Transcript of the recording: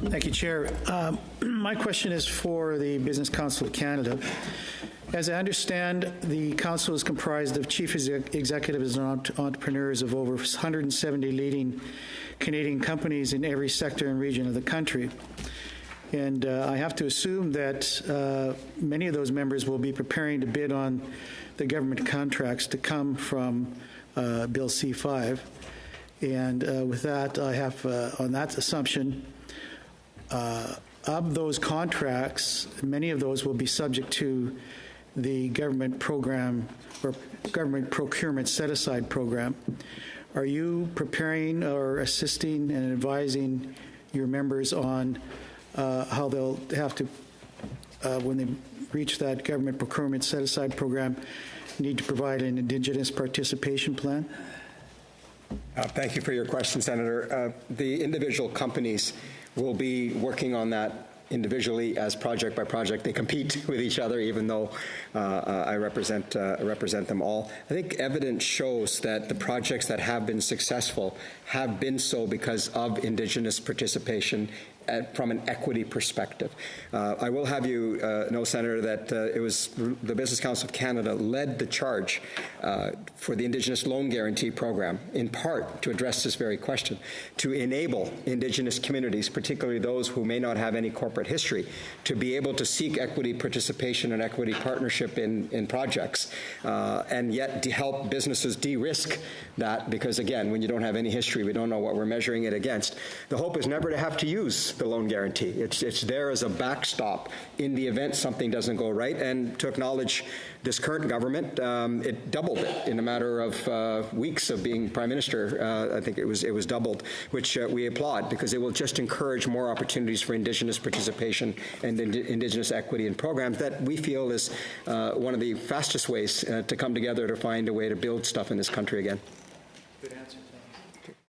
Thank you, Chair. My question is for the Business Council of Canada. As I understand, the council is comprised of chief executives and entrepreneurs of over 170 leading Canadian companies in every sector and region of the country. And I have to assume that many of those members will be preparing to bid on the government contracts to come from Bill C-5. And with that, I have, on that assumption, of those contracts, many of those will be subject to the government program or government procurement set-aside program. Are you preparing or assisting and advising your members on how they'll have to, when they reach that government procurement set-aside program, need to provide an Indigenous participation plan? Thank you for your question, Senator. The individual companies will be working on that individually as project by project. They compete with each other, even though I represent them all. I think evidence shows that the projects that have been successful have been so because of Indigenous participation from an equity perspective. I will have you know, Senator, that it was the Business Council of Canada led the charge for the Indigenous Loan Guarantee Program, in part to address this very question, to enable Indigenous communities, particularly those who may not have any corporate history, to be able to seek equity participation and equity partnership in projects, and yet to help businesses de-risk that, because again, when you don't have any history, we don't know what we're measuring it against. The hope is never to have to use the loan guarantee. It's there as a backstop in the event something doesn't go right, and to acknowledge this current government, it doubled it in a matter of weeks of being Prime Minister. I think it was doubled, which we applaud, because it will just encourage more opportunities for Indigenous participation and Indigenous equity in programs that we feel is one of the fastest ways to come together to find a way to build stuff in this country again. Good answer.